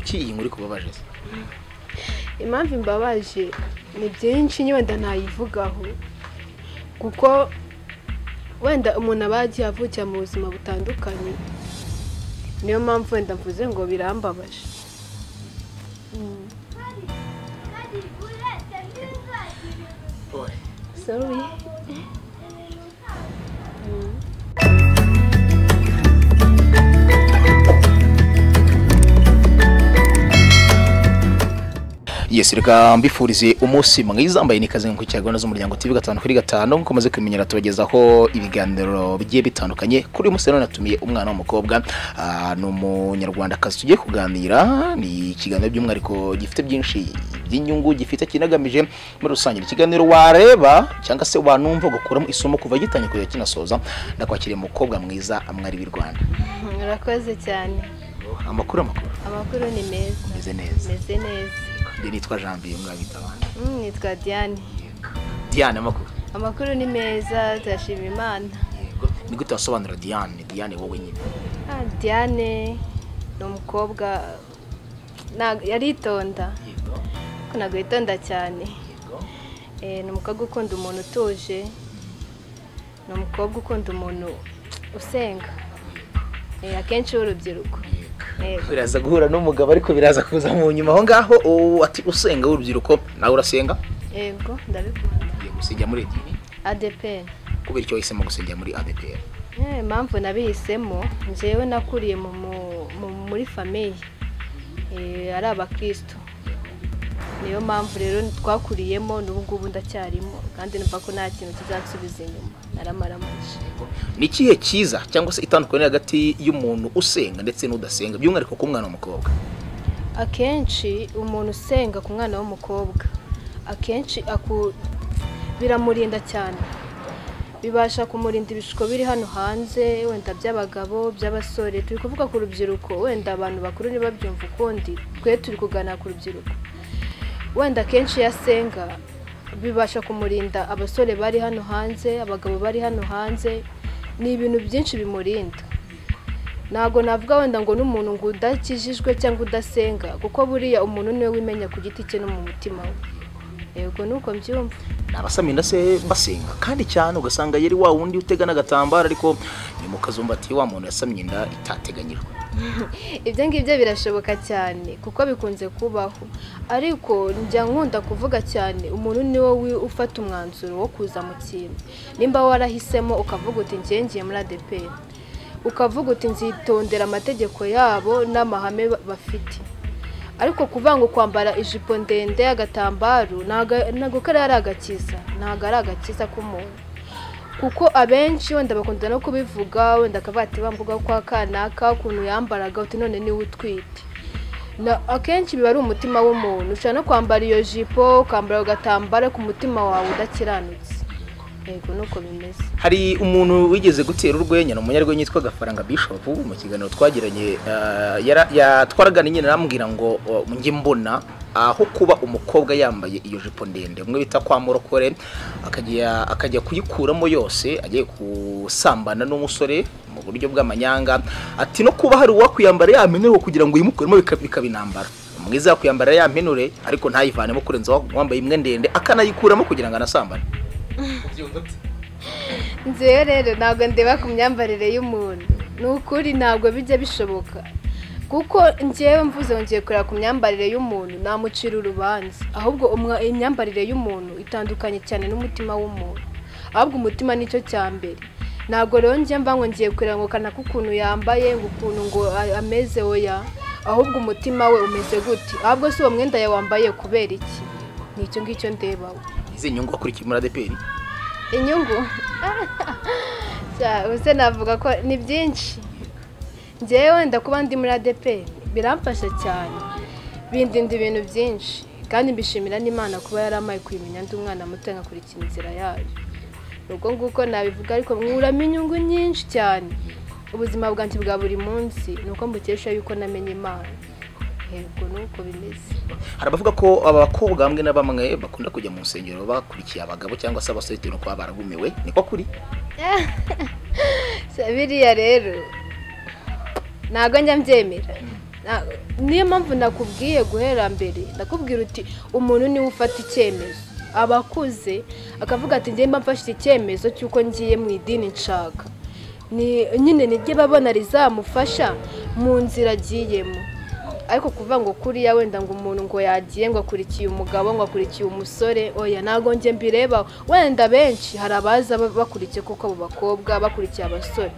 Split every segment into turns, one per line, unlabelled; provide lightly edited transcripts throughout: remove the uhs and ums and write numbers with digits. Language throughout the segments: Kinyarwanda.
kuki iyi nkuru kubabaje
impamvu imbabaje ni byinshi wenda nayivugaho kuko wenda umuntu aba yagiye avukira mu buzima butandukanye niyo mpamvu wenda mvuze ngo birambabaje. Sorry.
Yes, reka mbifurize umunsi mwiza mbaye nikaze nko cyagona z'umuryango TV 5/5 nko maze kwimenyera tubagezaho ibiganiro bigiye bitandukanye. Kuri uyu munsi rero natumiye umwana w'umukobwa n'umunyarwanda kazi tugiye kuganira. Ni ikiganiro by'umwariko gifite byinshi by'inyungu, gifite kinagamije muri rusange ikiganiro wareba cyangwa se wanumva gukuramo isomo kuva gitanye kujya kinasoza. Ndakwakiriye umukobwa mwiza amwari b'i Rwanda.
Murakoze cyane.
Amakuru
ni meza.
Meze neza. Nitwa Janvier mwabita abandi.
Nitwa Diane.
Diane
amakuru ni meza turashima Imana.
Yego. Ni gute wasobanura Diane wowe nyine?
Diane ni umukobwa yaritonda.
Yego.
Ko nago yitonda cyane.
Yego.
Ni umukobwa ukunda umuntu utuje. Ni umukobwa ukunda umuntu usenga. Akenshi w'urubyiruko.
Biraza guhura n'umugabo ariko biraza kuza mu nyuma aho ngaho ati usenga w'urubyiruko nawe urasenga?
Yego ndabikunda.
Gusengera muri idini?
ADPR.
Kubera icyo wahisemo gusengera muri ADPR?
Impamvu nabihisemo njyewe nakuriye muri famille ari abakristo. Niyo mpamvu rero twakuriyemo n'ubu ngubu ndacyarimo kandi numva ko nta kintu kizansubiza inyuma. Naramaramaje.
Ni ikihe cyiza cyangwa se itandukanye hagati y'umuntu usenga ndetse n'udasenga by'umwihariko ku mwana w'umukobwa?
Akenshi umuntu usenga ku mwana w'umukobwa akenshi biramurinda cyane. Bibasha kumurinda ibishuko biri hano hanze wenda by'abagabo by'abasore. Turi kuvuga ku rubyiruko wenda abantu bakuru niba byumva ukundi twe turi kugana ku rubyiruko. Wenda kenshi yasenga bibasha kumurinda abasore bari hano hanze, abagabo bari hano hanze. Ni ibintu byinshi bimurinda. Nago navuga wenda ngo n'umuntu ngo udakijijwe cyangwa udasenga kuko buriya umuntu niwe wimenya ku giti cye no mu mutima we. Yego nuko mbyumva.
Nabasamina se basenga kandi cyane ugasanga yari wa wundi utega n'agatambara ariko ni mu kazumba ati wa muntu yasamye inda itateganyirwa.
Ibyo ngibyo birashoboka cyane kuko bikunze kubaho ariko njya nkunda kuvuga cyane umuntu niwe ufata umwanzuro wo kuza mu kintu. Nimba warahisemo ukavuga uti ngiye muri ADPR ukavuga uti nzitondera amategeko yabo n'amahame bafite. Ariko kuvanga kwambara ijipo ndende agatambaro nago kare ari agakiza ari agakiza k'umuntu kuko abenshi wenda bakunda no kubivuga wenda akabati bamvuga kwa kanaka ukuntu yambaraga uti none ni utwite. Akenshi biba ari umutima w'umuntu. Ushaka no kwambara iyo jipo ukambara agatambaro ku mutima wawe udakiranutse. Yego nuko bimeze.
Hari umuntu wigeze gutera urwenya n'umunyarwenya yitwa Gafaranga Bishop mu kiganiro twagiranye yatwaragana nyine namubwira ngo nge mbona aho kuba umukobwa yambaye iyo jipo ndende umwe bita kwa murokore akajya kuyikuramo yose agiye kusambana n'umusore mu buryo bw'amanyanga ati no kuba hari uwakwiyambara yameneho kugira ngo yimukuremo bikabinambara mwiza yakwiyambara yamenure ariko ntayivanemo kurenza wambaye imwe ndende akanayikuramo kugira ngo anasambane.
Nzewe rero ntabwo ndeba ku myambarire y'umuntu. Nukuri ntabwo bijya bishoboka. Kuko njyewe mvuze ngiye kureba ku myambarire y'umuntu namucira urubanza. Ahubwo imyambarire y'umuntu itandukanye cyane n'umutima w'umuntu. Ahubwo umutima nicyo cyambere. Ntabwo rero njye mba ngo ngiye kureba ngo kana kukuntu yambaye ngo ukuntu ngo ameze oya. Ahubwo umutima we umeze gute? Ahubwo si uwo mwenda yawambaye kubera iki? Nicyo ngicyo ndebaho.
Izi nyungu akurikiye muri ADPR?
Inyungu uze navuga ko ni byinshi. Njyewe wenda kuba ndi muri ADPR biramfasha cyane bindinda ibintu byinshi kandi mbishimira n'Imana kuba yaramaye kwimenya ndi umwana muto ngakurikira inzira yayo. Ubwo nguko nabivuga ariko mwuramo inyungu nyinshi cyane. Ubuzima bwanjye bwa buri munsi nuko mbukesha yuko namenye Imana. Yego nuko bimeze.
Harabavuga ko abakobwa bamwe na bamwe bakunda kujya mu nsengero bakurikiye abagabo cyangwa se abasore no kuba baragumiwe niko kuri?
Biriya rero ntago njya mbyemera. niyo mpamvu nakubwiye guhera mbere ndakubwira uti umuntu niwe ufata icyemezo abakuze akavuga ati njye mfashe icyemezo cy'uko ngiye mu idini nshaka nyine nijye babona rizamufasha mu nzira agiyemo ariko kuvuga ngo kuriya wenda ngo umuntu ngo yagiye ngo akurikiye umugabo ngo akurikiye umusore oya ntago njye mbireba wenda benshi hari abaza bakurikiye kuko abo bakobwa bakurikiye abasore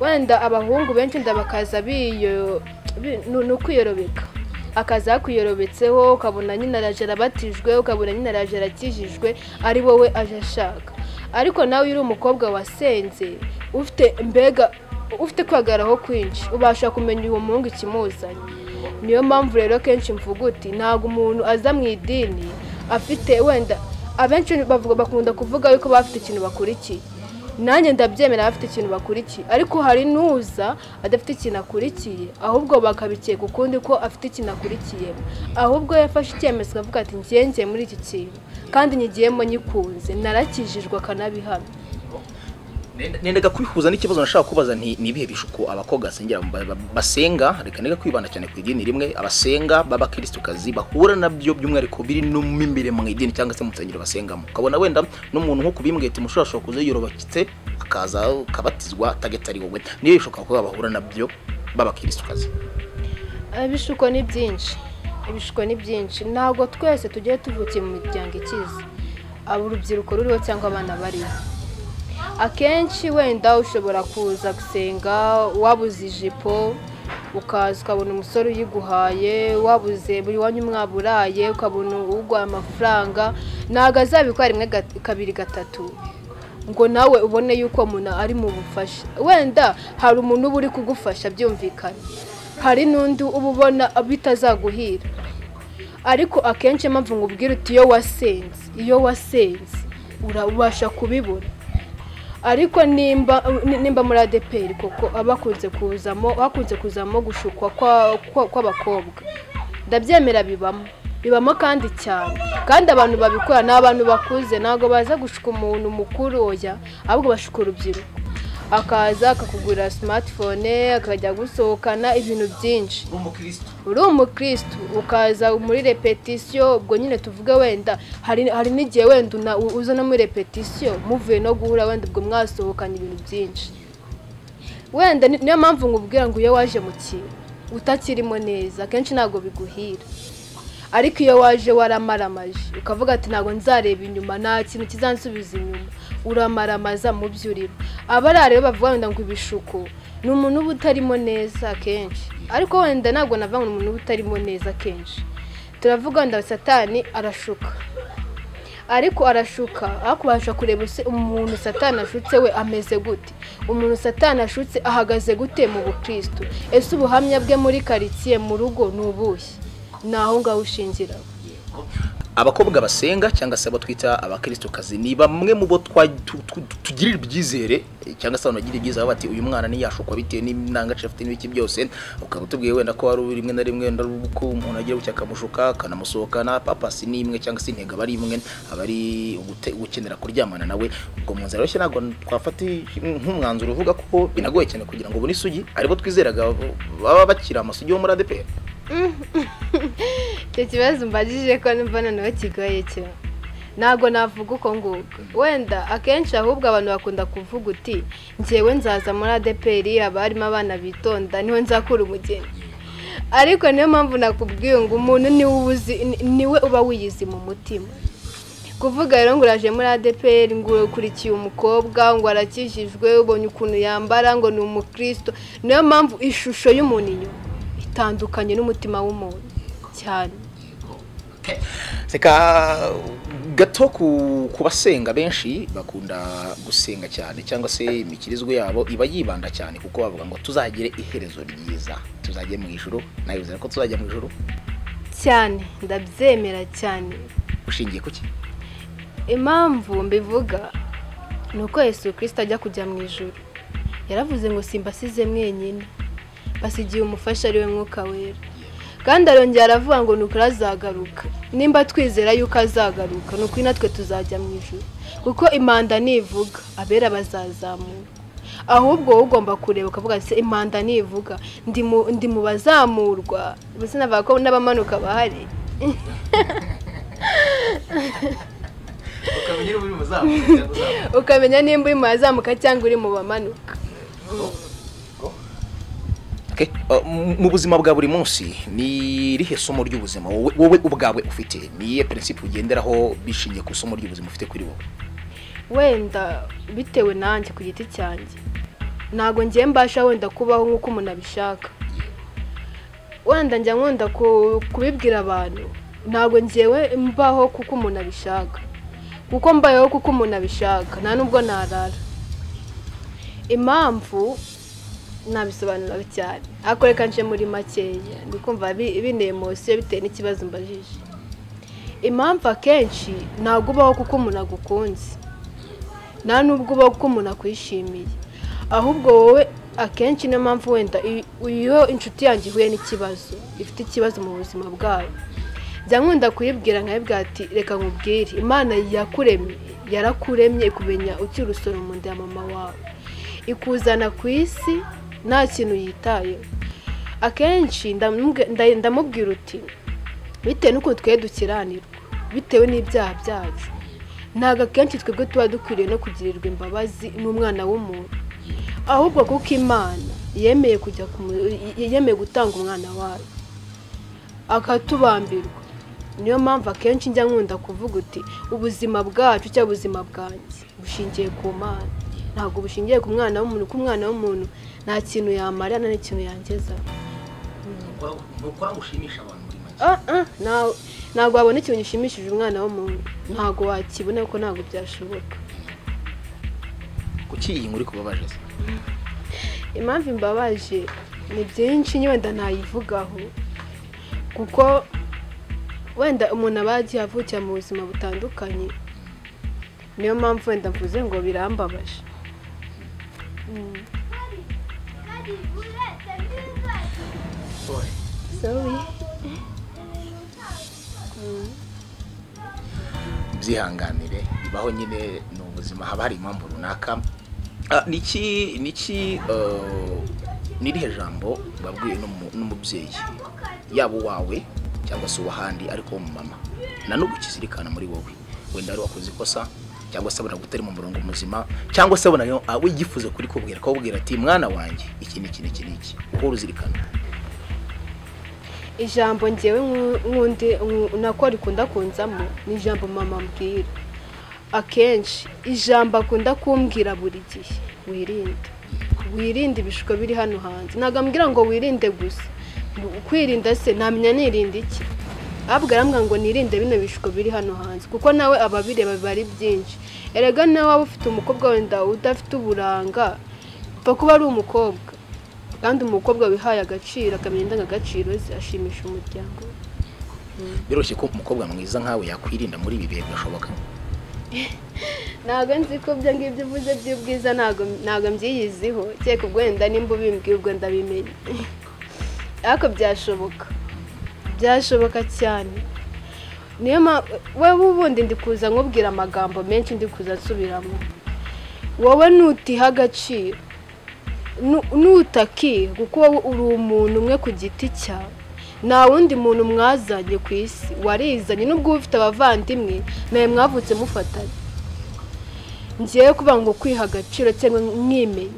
wenda abahungu benshi ndabakaza ni ukwiyorobeka akaza kwiyorobetseho ukabona nyine araje arabatijwe ukabona nyine araje arakijijwe ari wowe aje ashaka ariko nawe uri umukobwa wasenze ufite kwagaraho kwinshi ubasha kumenya uwo muhungu ikimuzanye niyo mpamvu rero kenshi mvuga uti ntabwo umuntu aza mu idini afite wenda abenshi bakunda kuvuga yuko bafite ikintu bakurikiye nanjye ndabyemera bafite ikintu bakurikiye ariko hari n'uza adafite ikintu akurikiye ahubwo bakabikeka ukundi ko afite ikintu akurikiye ahubwo yafashe icyemezo akavuga ati ngiye muri iki kintu kandi nyigiyemo nyikunze narakijijwe akanabihamya
nendaga kwihuza n'ikibazo nashaka kubaza nti nibihe bishuko abakobwa basenga reka nega kwibanda cyane ku idini rimwe abasenga b'abakristokazi bahura nabyo by'umwihariko biri no mimbere mu idini cyangwa se mu nsengero basengamo kabona wenda n'umuntu nko kubimbwete mushobora kuzeyorobakitse akaza kabatizwa tagetari wowe niyo bishuka ko bahura nabyo b'abakristokazi
ibishuko ni byinshi ntabwo twese tugiye tuvukiye mu miryango ikize abo urubyiruko ruriho cyangwa abana bariho akenshi wenda ushobora kuza gusenga wabuze ijipo ukaza ukabona umusore uyiguhaye wabuze buri wanyu mwaburaye ukabona uguha amafaranga ntabwo azabikora rimwe kabiri gatatu ngo nawe ubone yuko umuntu ari mu bufasha wenda hari umuntu uba uri kugufasha byumvikana hari n'undi uba ubona bitazaguhira ariko akenshi mpamvu ngo ubwire uti iyo wasenze urabasha kubibona ariko nimba muri ADPR koko abakunze kuzamo gushukwa kw'abakobwa ndabyemera bibamo kandi cyane kandi abantu babikora ni abantu bakuze ntabwo baza gushuka umuntu mukuru oya ahubwo bashuka urubyiruko akaza akakugurira smartphone akajya gusohokana ibintu byinshi uri umukristo ukaza muri repetition ubwo nyine tuvuge wenda hari n'igihe wenda uza no muri repetition muvuye no guhura wenda ubwo mwasohokanye ibintu byinshi wenda niyo mpamvu ngubwira ngo iyo waje mu kintu utakirimo neza kenshi ntabwo biguhira ariko iyo waje waramaramaje ukavuga ati ntabwo nzareba inyuma nta kintu kizansubiza inyuma uramaramaza mu byuriro abari rero bavuga wenda ngo ibishuko ni umuntu uba utarimo neza kenshi ariko wenda ntabwo navuga ngo umuntu uba utarimo neza kenshi turavuga wenda satani arashuka ariko arashuka akubasha kureba umuntu satani ashutse we ameze gute umuntu satani ashutse ahagaze gute mu bukristo ese ubuhamya bwe muri karitsiye mu rugo nubushye naho ngaho ushingira
abakobwa basenga cyangwa se abo twita abakristokazi ni bamwe mu bo tugirira ibyizere cyangwa se banagira ibyiza bati uyu mwana ni yashukwa bitewe n'indangace afite n'ibiki byose ukaba utubwiye wenda ko ari rimwe na rimwe ko umuntu agira bucya akamushuka akanamusohokana papa si nimwe cyangwa se intego bari imwe abari gukenera kuryamana nawe ubwo mu nzira ntabwo twafata nk'umwanzuro uvuga ko binagoye cyane kugira ngo ubone isugi aribo twizeraga baba bakira amasugi yo muri ADPR
icyo kibazo mbajije ko mbona nawe kigoye cyane ntabwo navuga uko nguko wenda akenshi ahubwo abantu bakunda kuvuga uti njyewe nzaza muri ADPR haba harimo abana bitonda niho nzakura umugeni ariko niyo mpamvu nakubwiye ngo umuntu niwe uba wiyizi mu mutima kuvuga rero ngo uraje muri ADPR ngo ukurikiye umukobwa ngo arakijijwe ubonye ukuntu yambara ngo ni umukristo niyo mpamvu ishusho y'umuntu inyuma itandukanye n'umutima w'umuntu cyane
seka gato ku basenga benshi bakunda gusenga cyane cyangwa se imikirizwe yabo iba yibanda cyane kuko bavuga ngo tuzagire iherezo ryiza tuzajye mu ijuru nayo ko tuzajya mu ijuru
cyane ndabyemera cyane
ushingiye kuki
impamvu mbivuga nuko Yesu Kristo ajya kujya mu ijuru yaravuze ngo simbasize mwenyine basigiye umufasha ari we Mwuka Wera kandi arongera aravuga ngo nuko azagaruka nimba twizera yuko azagaruka nuko natwe tuzajya mu ijuru kuko imanda nivuga abera bazazamuka ahubwo wowe ugomba kureba ukavuga ati impanda nivuga ndi mu bazamurwa bose navuga ko n'abamanuka bahari ukamenya nimba uri mu bazamuka cyangwa uri mu bamanuka.
Mu buzima bwa buri munsi ni irihe somo ry'ubuzima wowe ubwawe ufite, ni iyihe principe ugenderaho bishingiye ku somo ry'ubuzima ufite kuri wowe?
Wenda bitewe nanjye ku giti cyanjye ntago ngiye mbasha wenda kubaho nk'uko umuntu abishaka, wenda njya nkunda kubibwira abantu ntago ngewe mbaho kuko umuntu abishaka, kuko mbayeho kuko umuntu abishaka nta nubwo narara. Impamvu nabisobanura cyane ariko reka nje muri makeya ndikumva bine emotion bitewe n'ikibazo mbajije. Impamvu akenshi ntago ubaho kuko umuntu agukunze, nta nubwo ubaho kuko umuntu akwishimiye, ahubwo wowe akenshi niyo mpamvu wenda iyo inshuti yanjye ihuye n'ikibazo ifite ikibazo mu buzima bwayo njya nkunda kuyibwira nkayibwira ati reka nkubwire Imana yarakuremye ikumenya ukiri urusoro mu nda ya mama wawe, ikuzana ku isi nta kintu yitayeho. Akenshi ndamubwira uti bitewe n'uko twe dukiranirwa bitewe n'ibyaha byacu ntago akenshi twebwe tuba dukwiriye no kugirirwa imbabazi n'umwana w'umuntu, ahubwo kuko Imana yemeye gutanga umwana wayo akatubambirwa. Niyo mpamvu akenshi njya nkunda kuvuga uti ubuzima bwacu cyangwa ubuzima bwanjye bushingiye ku Mana, ntabwo bushingiye ku mwana w'umuntu, ku mwana w'umuntu nta kintu yamarira nta n'ikintu yangeza.
Ukora gushimisha abantu muri make.
Ntabwo wabona ikintu gishimishije umwana w'umuntu, ntabwo wakibona kuko ntabwo byashoboka.
Kuki iyi nkuru kubabaje?
Impamvu imbabaje ni byinshi wenda ntayivugaho, kuko wenda umuntu aba yagiye avukira mu buzima butandukanye, niyo mpamvu wenda mvuze ngo birambabaje. Sorry.
Byihanganire bibaho nyine ni ubuzima, haba hari impamvu runaka. Niki nirihe jambo babwiye n'umubyeyi yabo wawe cyangwa se uwahandi ariko mu mama na n'ubu kizirikana muri wowe, wenda ari wakoze ikosa cyangwa se abona gutari mu murongo muzima cyangwa se abona awe yifuze kuri kubwira akabwira ati mwana wanjye iki niki uko ruzirikana?
Ijambo ngewe nkundi nako rikunda kunzamo ni ijambo mama mbwira. Akenshi ijambo akunda kumbwira buri gihe, wirinde ibishuko biri hano hanze. Ntago ambwira ngo wirinde gusa, kwirinda se ntamenya nirinde iki, ahubwo arambwira ngo nirinde bino bishuko biri hano hanze kuko nawe ababireba bari byinshi. Erega nawe waba ufite umukobwa wenda udafite uburanga pfa kuba ari umukobwa, kandi umukobwa wihaye agaciro akamenya indangagaciro ze ashimisha umuryango.
Biroroshye ko umukobwa mwiza nkawe yakwirinda muri ibi bihe gashoboka?
Ntago nzi ko byo ngibyo uvuze by'ubwiza ntago mbyiyiziho, cyeka ubwo wenda nimba ubimbwiye ubwo ndabimenye. Ariko byashoboka cyane. Niyo wowe ubundi ndi kuza nkubwira amagambo menshi ndi kuza nsubiramo. Wowe nutiha agaciro nutakiha kuko wowe uri umuntu umwe ku giti cyawe, nta wundi muntu mwazanye ku isi warizanye, nubwo ufite abavandimwe nawe mwavutse mufatanye. Ngiye kuvuga ngo kwiha agaciro cyangwa mwimenye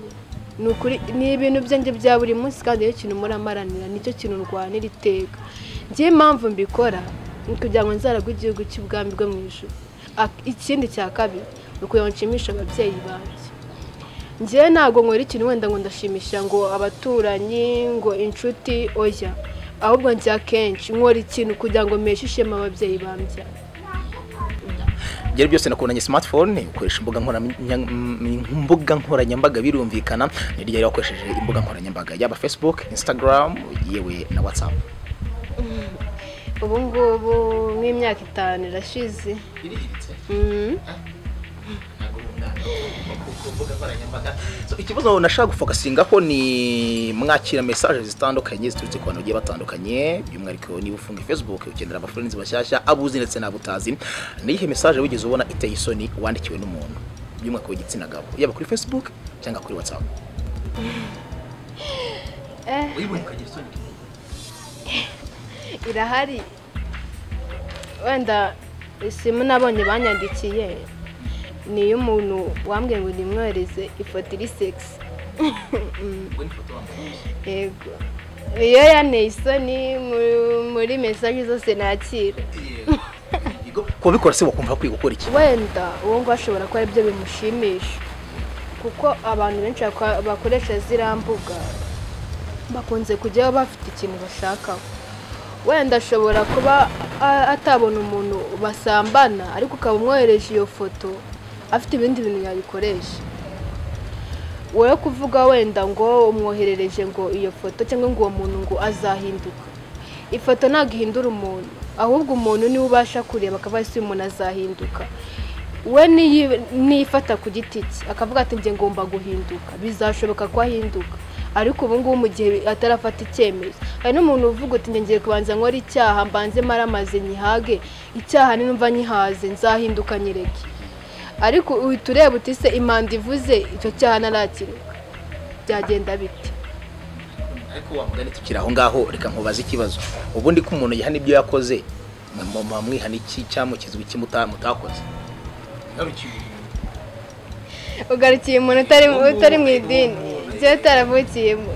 ni ibintu byanjye bya buri munsi, kandi iyo kintu muramaranira nicyo kintu ndwanira iteka. Ngiye impamvu mbikora kugira ngo nzaragwe igihugu cy'ubwami bwo mu ijuru. Ikindi cya kabiri ni ukugira ngo nshimishe ababyeyi banjye. Ngiye ntabwo nkora ikintu wenda ngo ndashimisha ngo abaturanyi ngo inshuti oya, ahubwo njya kenshi nkora ikintu kugira ngo mpeshe ishema ababyeyi banjye.
Byari byose nakubonanye smartphone ukoresha imbuga nkoranyambaga birumvikana, ni ryari wakoresheje imbuga nkoranyambaga yaba Facebook, Instagram yewe na WhatsApp?
Ubu ngubu nk'imyaka 5 irashize.
Ikibazo nashaka gufokasingaho ni mwakira message zitandukanye ziturutse ku bantu bagiye batandukanye, by'umwihariko niba ufunga Facebook ugendera abafriends bashyashya abuzi ndetse n'abutazi. Niyihe message wigeze ubona iteye isoni wandikiwe n'umuntu by'umwaka w'igitsina gabo yaba kuri Facebook cyangwa kuri WhatsApp? Uyibonye ukagira isoni?
Irahari, wenda isimu nabonye banyandikiye niyo umuntu wambwiye ngo nimwohereze ifoto iri sexy. Yego, iyo yanteye isoni muri message zose nakira.
Ko bikora se wakumva kwiga gukora iki?
Wenda uwo ngo ashobora kuba ibyo bimushimisha, kuko abantu benshi bakoresha zirambuga bakunze kujyaho bafite ikintu bashakaho. Wenda ashobora kuba atabona umuntu basambana ariko ukaba umwohereje iyo foto afite ibindi bintu yayikoresha. Wowe kuvuga wenda ngo umwoherereje ngo iyo foto cyangwa ngo uwo muntu ngo azahinduka, ifoto ntabwo ihindura umuntu, ahubwo umuntu niwe ubasha kureba akavuga ese umuntu azahinduka. We nifata ku giti cye akavuga ati njye ngomba guhinduka, bizashoboka ko ahinduka, ariko ubu ngubu mu gihe atarafata icyemezo. Hari n'umuntu uvuga uti ngiye kubanza nkora icyaha mbanze maramaze nyihage, icyaha ninumva nyihaze nzahinduka nyireke. Ariko uhita ureba uti se imanda ivuze icyo cyaha narakiruka, byagenda bite?
Ariko wamugane tukira aho ngaho, reka nkubaza ikibazo. Ubundi ko umuntu yahana ibyo yakoze mwihana iki cyamukizwe iki mutakoze?
Ugarukiye umuntu utari mu idini cyo taravukiyemo,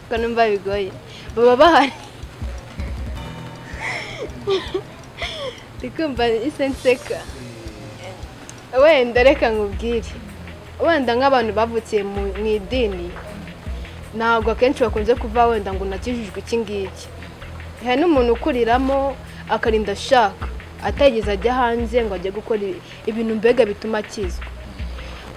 ko numva bigoye. Baba bahari ndikumva isenseka. Wenda reka nkubwire, wenda nk'abantu bavukiye mu idini ntabwo akenshi bakunze kuva wenda ngo nakijijwe iki ngiki. Hari n'umuntu ukuriramo akarinda ashaka atageze ajya hanze ngo ajye gukora ibintu mbega bituma akizwa.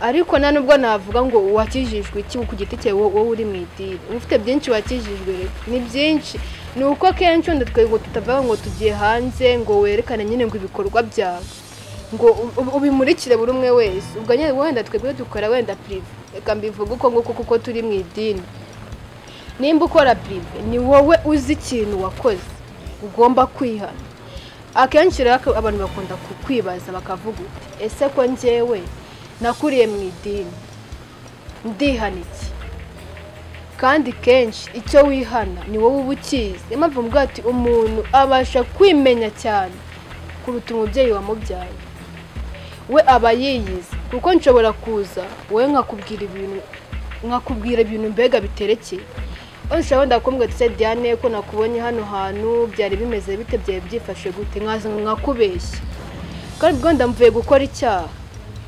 Ariko nta nubwo navuga ngo wakijijwe iki ku giti cyawe wowe uri mu idini. Ufite byinshi wakijijwe, ni byinshi. Ni uko kenshi wenda twego tutavuga ngo tugiye hanze ngo werekane nyine ngo ibikorwa byawe ngo ubimurikire buri umwe wese. Ubwo nyine wenda twebwe dukora wenda prive, reka mbivuga uko nguko kuko turi mu idini. Nimba ukora prive ni wowe uzi ikintu wakoze ugomba kwihana. Akenshi rero abantu bakunda kukwibaza bakavuga uti ese ko njyewe nakuriye mu idini ndihana iki? Kandi kenshi icyo wihana ni wowe ubukizi. Impamvu mvuga ati umuntu abasha kwimenya cyane kuruta umubyeyi wamubyaye. We aba yiyizi, kuko nshobora kuza wowe nkakubwira ibintu mbega biterekeye. Ushobora ndakumbwira ati se Diane ko nakubonye hano hantu byari bimeze bite, byaye byifashe gute, nkaza nkakubeshya. Kandi ubwo ndamvuye gukora icyaha,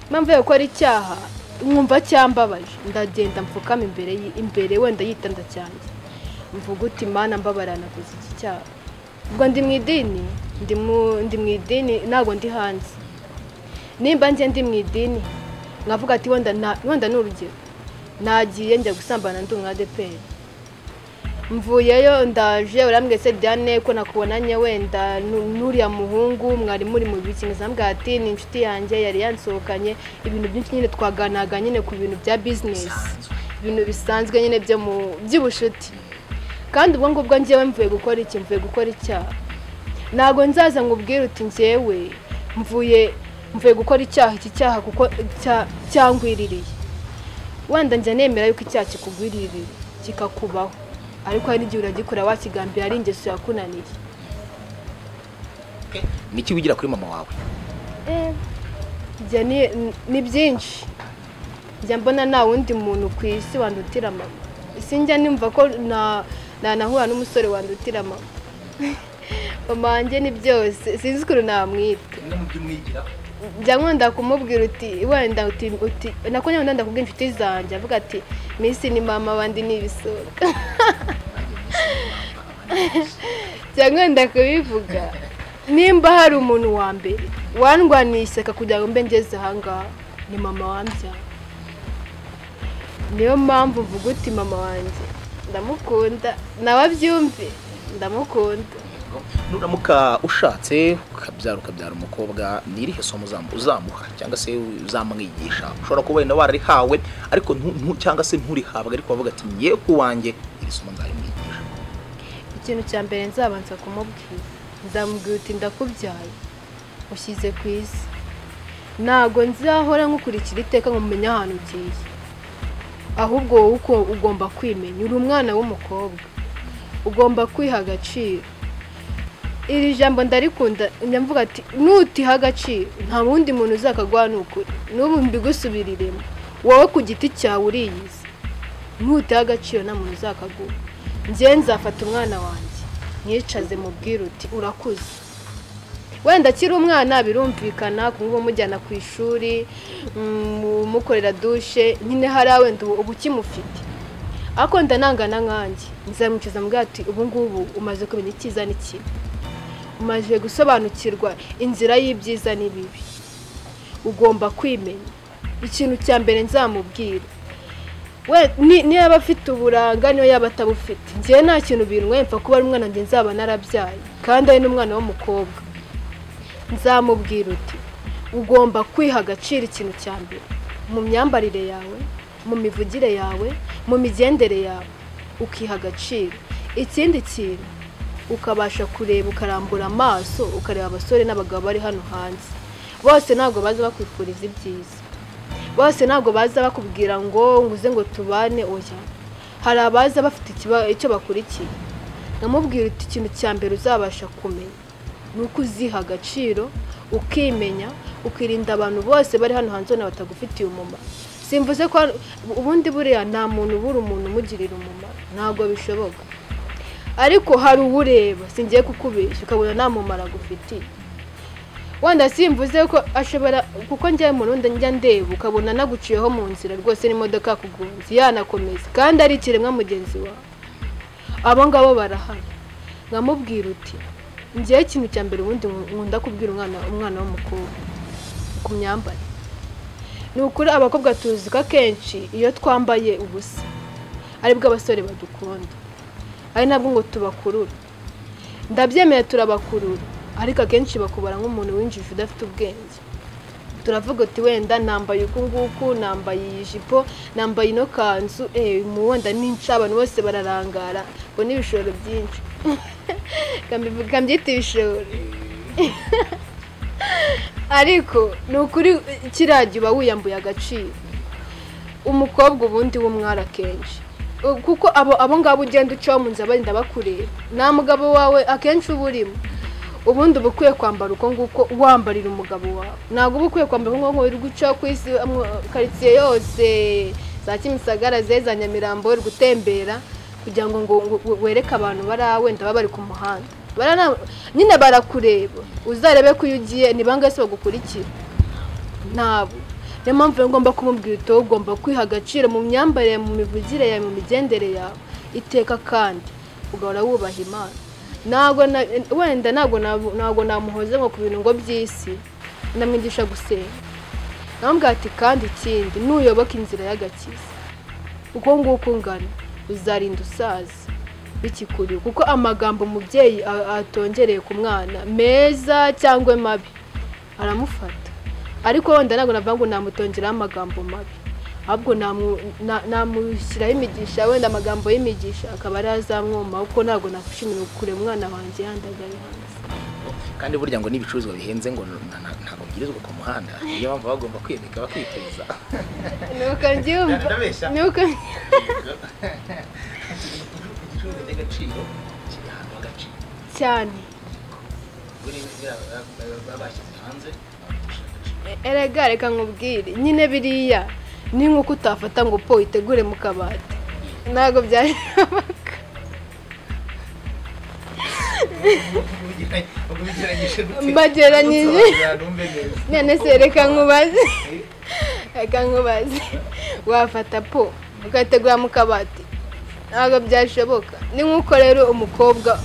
mpamvuye gukora icyaha mwumva cyambabaje, ndagenda mfukama imbere wenda yitanda cyane mvuga uti Mana mbabarana kuzi iki cyaha. Ubwo ndi mu idini, ndi mu idini ntabwo ndi hanze. Nimba nje ndi mu idini nkavuga ati wenda n'urugero nagiye njya gusambana ndi umwadeperi, mvuyeyo ndaje urambwiye se Diane ko nakubonanye wenda n'uriya muhungu mwari muri mu biki, ngambwa ati ni inshuti yanjye yari yansohokanye, ibintu byinshi nyine twaganaga nyine ku bintu bya business, ibintu bisanzwe nyine byo mu by'ubushuti. Kandi ubwo ngubwo njyewe mvuye gukora icyaha, ntago nzaza ngubwira uti njyewe mvuye gukora icyaha, iki cyaha kuko cyangwiririye. Wenda njye nemera yuko icyaha kikugwiririye kikakubaho, ariko hari n'igihe uragikora wakigambira ari ingeso yakunaniye.
Niki wigira kuri mama wawe?
Ni byinshi. Njya mbona nta wundi muntu ku isi wandutira mama. Sinjya nimva ko nahura n'umusore wandutira mama. Mama wanjye ni byose, sinzi ukuntu namwita. Njya nkunda kumubwira uti wenda uti nako nyine ndakubwira inshuti zanjye avuga ati Miss ni mama wandi ni ibisoro. Cyangwa ndakubivuga, nimba hari umuntu wa mbere wandwanisha kugira ngo mbe ngeze ahangaha ni mama wambyaye. Niyo mpamvu uvuga uti mama wanjye ndamukunda, nawe abyumve ndamukunda.
Nuramuka ushatse ukabyara umukobwa, ni irihe somo uzamuha cyangwa se uzamwigisha? Ushobora kuba wenda wararihawe ariko cyangwa se nturihabwa, ariko bavuga ati ngiye kuwanjye iri somo nzayimwigisha.
Ikintu cya mbere nzabanza kumubwira, nzamubwira uti ndakubyaye ushyize ku isi, ntago nzahora nkukurikira iteka ngo mumenye ahantu ugiye, ahubwo wowe uko ugomba kwimenya. Uri umwana w'umukobwa, ugomba kwiha agaciro. Iri jambo ndarikunda, nyamvuga ati nutiha agaciro nta wundi muntu uzakaguha n'ukuri. N'ubu mbigusubiriremo, wowe ku giti cyawe uriyizi, nutiha agaciro nta muntu uzakaguha. Njye nzafata umwana wanjye nyicaze mubwire uti urakuze. Wenda akiri umwana birumvikana kumva mujyana ku ishuri, mukorera dushe, nyine hari wenda ubu kimufite. Ako ndanangana nkanjye nzamwicaza mubwira ati ubu ngubu umaze kumenya icyiza n'ikibi, umaze gusobanukirwa inzira y'ibyiza n'ibibi, ugomba kwimenya. Ikintu cya mbere nzamubwira, we niba afite uburanga niyo yaba atabufite, njye nta kintu binwe mpfa kuba ari umwana njye nzaba narabyaye kandi ari n'umwana w'umukobwa. Nzamubwira uti ugomba kwiha agaciro ikintu cya mbere, mu myambarire yawe, mu mivugire yawe, mu migendere yawe, ukiha agaciro. Ikindi kintu ukabasha kureba, ukarambura amaso ukareba abasore n'abagabo bari hano hanze. Bose ntabwo baza bakwifuriza ibyiza, bose ntabwo baza bakubwira ngo nguze ngo tubane. Oya, hari abaza bafite icyo bakurikiye. Namubwira uti ikintu cya mbere uzabasha kumenya nuko uziha agaciro, ukimenya, ukirinda abantu bose bari hano hanze batagufitiye umumaro. Simvuze ko ubundi buriya nta muntu ubura umuntu umugirira umumaro, ntabwo bishoboka. Ariko hari uwureba, singiye kukubeshya, ukabona nta mumaro agufitiye. Wanda simvuze ko ashobora, kuko njye mu rundi njya ndeba ukabona naguciyeho mu nzira rwose n'imodoka kugunze yanakomeza kandi ari ikiremwa mugenzi wawe. Abo ngabo barahari. Ngamubwira uti njye ikintu cya mbere ubundi nkunda kubwira umwana w'umukobwa ku myambaro. Ni ukuri abakobwa tuzi ko akenshi iyo twambaye ubusa aribwo abasore badukunda, ari nabwo ngo tubakurura. Ndabyemeye turabakurura, ariko akenshi bakubara nk'umuntu winjije udafite ubwenge. Turavuga uti wenda nambaye uku nguku, nambaye iyi jipo, nambaye ino kanzu, mu wenda n'inca abantu bose bararangara ngo n'ibishoro byinshi. Kambyita ibishoro. Ariko ni ukuri kirajya uba wiyambuye agaciro. Umukobwa ubundi w'umwara kenshi, kuko abo ngabo ugenda ucaho mu nzu abandi bakureba, nta mugabo wawe akenshi uba urimo. Ubundi uba ukwiye kwambara uko nguko wambarira umugabo wawe, ntabwo uba ukwiye kwambara uko nguko uri guca ku isi karitsiye yose, za Kimisagara, za Nyamirambo, uri gutembera kugira ngo wereke abantu wenda baba bari ku muhanda. Nyine barakureba, uzarebe ko iyo ugiye ni bangahe se bagukurikira. Ntabwo. Niyo mpamvu ngomba kumubwira uti ugomba kwiha agaciro mu myambarire, mu mivugire yawe, mu migendere yawe iteka, kandi ugahora wubaha Imana. Wenda ntabwo namuhoze ngo ku bintu ngo by'isi, ndamwigisha gusenga. Namubwira ati kandi ikindi, nuyoboka inzira y'agakiza uko nguko ungana uzarinda usaza bikikuriye, kuko amagambo umubyeyi atongereye ku mwana meza cyangwa mabi aramufata. Ariko wenda ntabwo navuga ngo namutongeraho amagambo mabi, ahubwo namushyiraho imigisha, wenda amagambo y'imigisha akaba ari azamwuma, kuko ntabwo nakwishimira kureba umwana wanjye yandagaye hanze.
Kandi burya ngo n'ibicuruzwa bihenze ngo ntabwo byirizwa ku muhanda, niyo mpamvu bagomba kwiyemeka bakiteza.
Nuko ndyumva, nuko
igicuruzwa cy'agaciro kiri ahantu h'agaciro
cyane.
Babashyize hanze.
Erega reka nkubwire, nyine biriya ni nk'uko utafata ngo po itegure mu kabati, ntabwo byashoboka. Mbageranyije. None se reka nkubaze, wafata po ukayitegura mu kabati, ntabwo byashoboka. Ni nk'uko rero umukobwa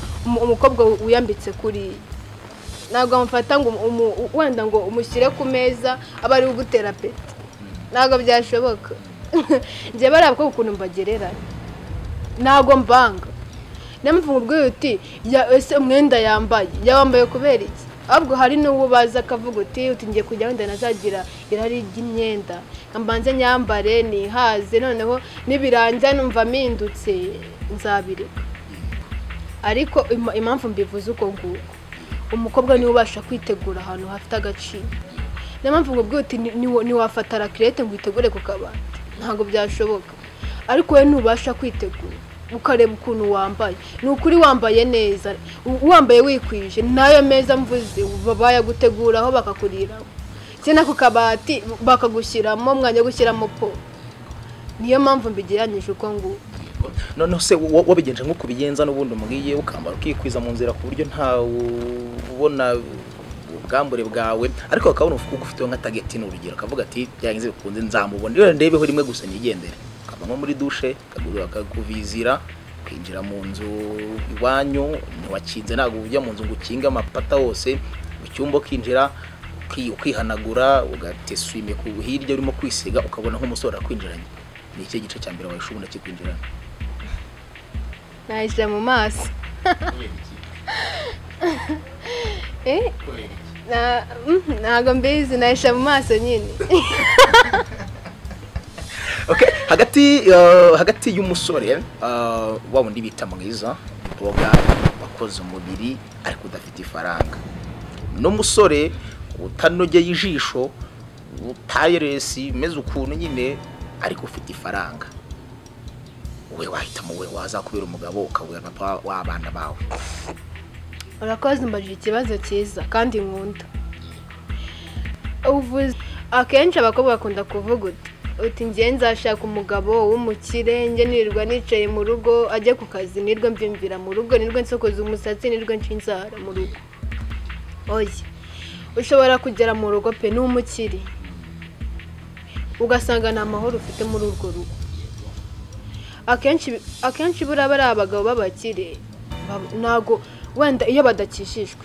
wiyambitse kuriya, ntabwo amufata ngo wenda ngo umushyire ku meza aba ari ugutera peti, ntabwo byashoboka. Njye barabwo ukuntu mbagereranya, ntabwo mbanga. Namvuga ubwo uti ese umwenda yambaye kubera iki? Ahubwo hari n'uwo baza akavuga uti ngiye kujya wenda nazagira irari ry'imyenda, mbanze nyambare nihaze, noneho nibirangira numva mpindutse nzabireka. Ariko impamvu mbivuze uko nguko, umukobwa niwe ubasha kwitegura ahantu hafite agaciro. niyo mpamvu ngo bwite niwafata rakirete ngo uyitegure ku kabati ntabwo byashoboka ariko we ntubasha kwitegura ukareba ukuntu wambaye ni ukuri wambaye neza wambaye wikwije nayo meza mvuze bayaguteguraho bakakuriraho cyane ku kabati bakagushyiramo mwanya gushyiramo po niyo mpamvu mbigeranyije uko ngo
none se wabigenje nko kubigenza n'ubundi mugiye ukambara ukikwiza mu nzira ku buryo nta ubona ubwambure bwawe ariko akabona ufite nka target n'urugero akavuga ati byangize bikunze nzamubona rero ndebeho rimwe gusa nigendere akavamo muri douche akakuvizira kwinjira mu nzu iwanyu ntiwakinze ntabwo ujya mu nzu ngo ukinge amapata hose mu cyumba kinjira ukihanagura ugateswime ku hirya urimo kwisiga ukabona nk'umusore akwinjiranye ni iki gice cya mbere wayishubuna kikwinjirana
nahise mu maso ntabwo mbizi nahise mu maso nyine
okay hagati y'umusore wa wundi bita mwiza boga wakoze umubiri ariko udafite ifaranga n'umusore utanogeye ijisho utayeresi meze ukuntu nyine ariko ufite ifaranga we wahitamo we wazakubera umugabo ukabura papa w'abana bawe
urakoze mbajije ikibazo cyiza kandi nkunda uvuze akenshi abakobwa bakunda kuvuga uti ngiye nzashaka umugabo w'umukire nge nirirwa nicaye mu rugo ajye ku kazi nirwe mbyumvira mu rugo nirwe nsokoza umusatsi nirwe nshinzara mu rugo oya ushobora kugera mu rugo pe n'umukire ugasanga nta mahoro ufite muri urwo rugo akenshi buriya bari abagabo b'abakire ntago wenda iyo badakishijwe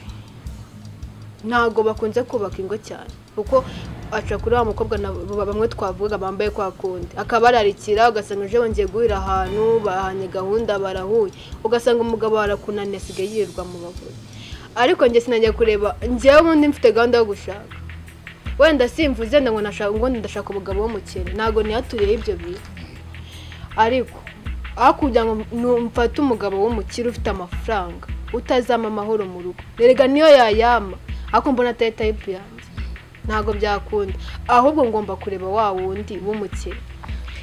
ntago bakunze kubaka ingo cyane kuko aca kuri wa mukobwa bamwe twavuga bambaye kwa kundi akabararikira ugasanga uje wongeye guhira ahantu bahanye gahunda barahuye ugasanga umugabo arakunaniye asigaye yirirwa mu bagore ariko njye sinajya kureba njyewe ubundi mfite gahunda yo gushaka wenda simvuze ngo ndashaka umugabo w'umukene ntago niyaturiye ibyo bintu ariko aho kugira ngo mfate umugabo w'umukire ufite amafaranga utazama amahoro mu rugo nerega niyo yayama ariko mbona atari type yanjye ntago byakunda ahubwo ngomba kureba wa wundi w'umukire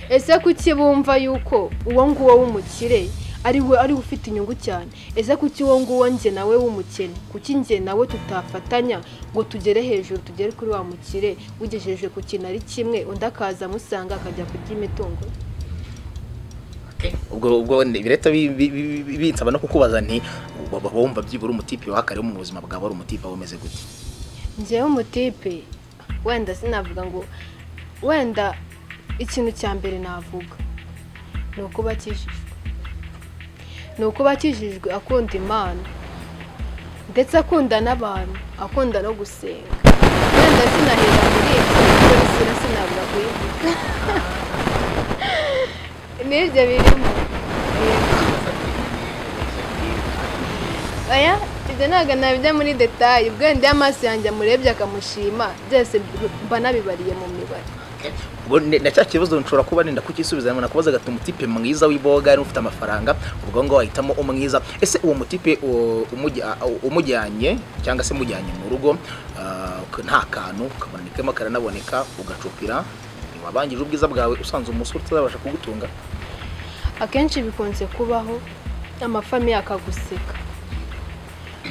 ese kuki bumva yuko uwo nguwo w'umukire ari ufite inyungu cyane ese kuki uwo nguwo nge nawe w'umukene kuki nge nawe tutafatanya ngo tugere hejuru tugere kuri wa mukire ugejeje ku kintu ari kimwe undi akaza amusanga akajya kurya imitungo
ubwo bireta binsaba no kukubaza nti wumva byibura umutipe wakare mu buzima bwawe ari umutipe wumeze gute
ngewe umutipe wenda sinavuga ngo wenda ikintu cya mbere navuga ni uko bakijijwe akunda Imana ndetse akunda n'abantu akunda no gusenga wenda sinahera muri ibyo sinabura kuyivuga n'ibyo birimo aya ibyo ntabwo nabijya muri detaye ubwende y'amaso yanjye amurebye akamushima byose mba nabibariye mu mibare
ubwo na cya kibazo nshobora kuba nenda kukisubiza nakubaza gati umutipe mwiza w'iboga ufite amafaranga ubwo ngo wahitamo umwiza ese uwo mutipe umujyanye cyangwa se mujyanye mu rugo nta kantu kabonekemo karanaboneka ugacupira wabangije ubwiza bwawe usanze umusore utazabasha kugutunga
akenshi bikunze kubaho amafamiye akaguseka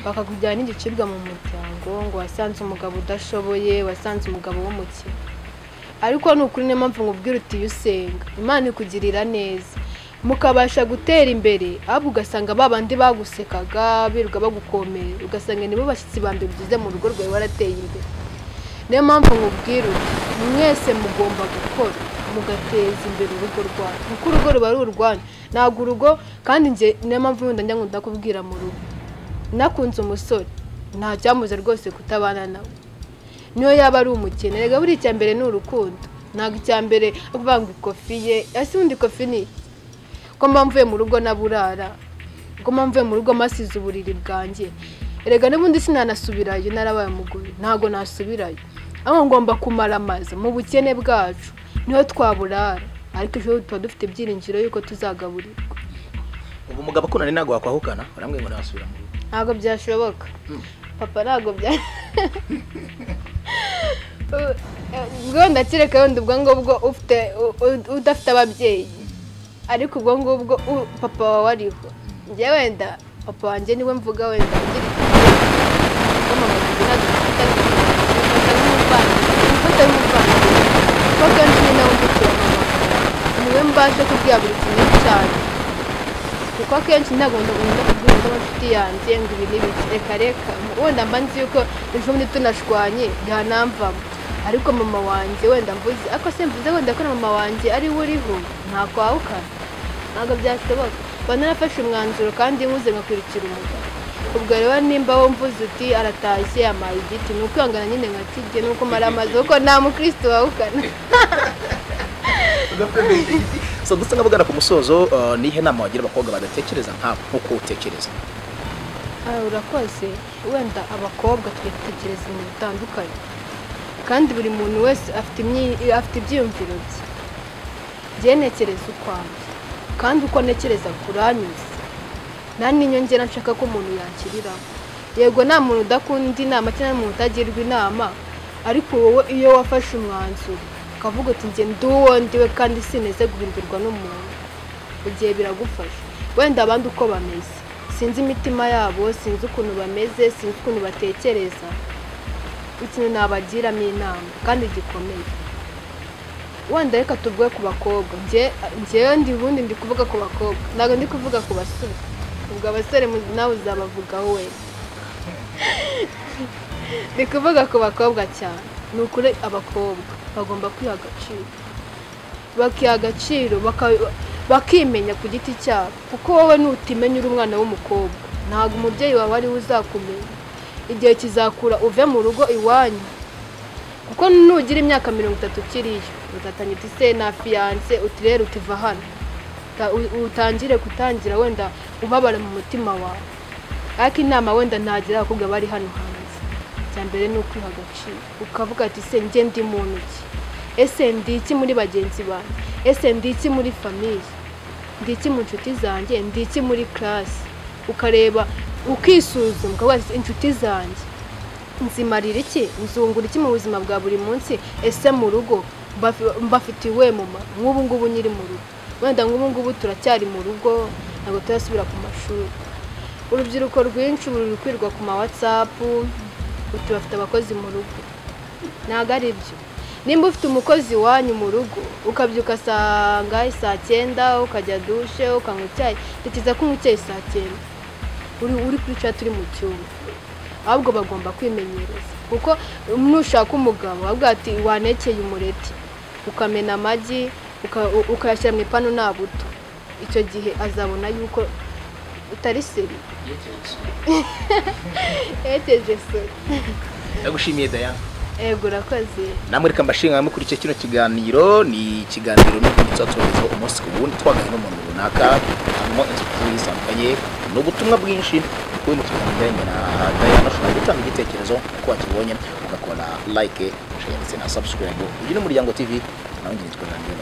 bakakujyana n'igicibwa mu muryango ngo wasanze umugabo udashoboye wasanze umugabo w'umukire ariko n'ukuri niyo mpamvu nkubwira uti iyo usenga Imana ikugirira neza mukabasha gutera imbere ahubwo ugasanga babandi bagusekaga birirwa bagukomera ugasanga nibo bashyitsi bambe bigize mu rugo rwawe warateye imbere niyo mpamvu nkubwira uti mwese mugomba gukora mugateza imbere urugo rwanyu kuko urugo ruba ari urwanyu ntabwo urugo kandi njye niyo mpamvu wenda njya nkunda kubwira mu rugo nakunze umusore nta cyamuze rwose kutabana nawe niyo yaba ari umukene rega buri icya mbere ni urukundo ntabwo icya mbere kuvuga ngo ikofi ye ese ubundi ikofi ni ko mba mvuye mu rugo naburara ko mba mvuye mu rugo masize uburiri bwanjye rega n'ubundi sinanasubirayo narabaye umugore ntabwo nasubirayo aho ngomba kumara amaze mu bukene bwacu niho twaburara ariko ejo tuba dufite ibyiringiro yuko tuzagaburirwa
ubu umugabo akunda ni ntabwo wakwahukana barambwiye ngo nasubira mu rugo
ntabwo byashoboka papa ntabwo bya ubwo ndakireka wenda ubwo ngubwo udafite ababyeyi ariko ubwo ngubwo papa wawe ariho njye wenda papa wanjye niwe mvuga wenda ugira kuko kenshi ni nawe undikira mama niwe mbasha kubwira buri kimwe cyane kuko akenshi ntabwo ndagomba kubwira n'inshuti yanjye ngo ibi n'ibiki reka wenda mba nzi yuko ejo bundi tunashwanye byanamvamo ariko mama wanjye wenda mvuze ariko se mvuze wenda ko na mama wanjye ari we uriho ntakwahukana ntabwo byashoboka mba narafashe umwanzuro kandi nkuze ngakurikira umugabo ubwo rero nimba wo mvuze uti aratashye yamaye igiti ni ukwihangana nyine nkakirye ni uko mara amaze kuko nta mukristo wahukana
so dusa nk'abagana ku musozo nihe nama wagira abakobwa badatekereza nk'uko utekereza
urakoze wenda abakobwa twitekereza ibintu bitandukanye kandi buri muntu wese afite ibyiyumviro bye ntekereza ukwanjye kandi uko ntekereza kuranyuze nta n'inyongera nshaka ko umuntu yakiriraho yego nta muntu udakunda inama cyangwa umuntu utagirwa inama ariko wowe iyo wafashe umwanzuro ukavuga uti njye ndi uwo ndiwe kandi sineze guhindurwa n'umuntu igihe biragufasha wenda abandi uko bameze sinzi imitima yabo sinzi ukuntu bameze sinzi ukuntu batekereza ikintu nabagiramo inama kandi gikomeye wenda reka tuvuge ku bakobwa njyewe ubundi ndi kuvuga ku bakobwa ntabwo ndi kuvuga ku basore ubwo abasore nawe uzabavugaho wenda ndi kuvuga ku bakobwa cyane ni ukuri abakobwa bagomba kwiha agaciro bakiha agaciro bakimenya ku giti cyabo kuko wowe nutimenya uri umwana w'umukobwa ntabwo umubyeyi wawe ariwe uzakumenya igihe kizakura uve mu rugo iwanyu kuko nugira imyaka 30 ukiriyo uzatangira uti se na fiance utirere utiva hano utangire kutangira wenda ubabara mu mutima wawe ariko inama wenda ntagira abakobwa bari hano hanze cyambere ni ukwiha agaciro ukavuga ati se njye ndi muntu ki ese ndi iki muri bagenzi banjye ese ndi iki muri famille ndi iki mu nshuti zanjye ndi iki muri class ukareba ukisuzuma ukavuga ati inshuti zanjye nzimarira iki nzungura iki mu buzima bwa buri munsi ese mu rugo mbafitiwe mama nk'ubu ngubu nyiri mu rugo wenda nk'ubu ngubu turacyari mu rugo ntabwo turasubira ku mashuri urubyiruko rwinshi ruri kwirwa ku ma WhatsApp bafite abakozi mu rugo ntabwo ari byo nimba ufite umukozi wanyu mu rugo ukabyuka saa 9 ukajya dushe ukanywa icyayi tekereza ko unywa icyayi saa 9 uri kuri chat uri mu cyumba ahubwo bagomba kwimenyereza kuko nushaka umugabo avuga ati wanekeye umureti ukamena amagi ukayashyira mu ipanu nta buto icyo gihe azabona yuko utari seri yekeje seri
ndagushimiye Diana
ego urakoze
namwe reka mbashinga muri icyo kino kiganiro ni ikiganiro n'ukwitsa tubazo umunsi ku wundi twagana n'umuntu runaka harimo inzitizi zitandukanye n'ubutumwa bwinshi kuri mu kiganiro na Diana ushobora gutanga igitekerezo uko wakibonye ugakora like share ndetse na subscribe uyu ni Umuryango TV nawe nitwa Daniel.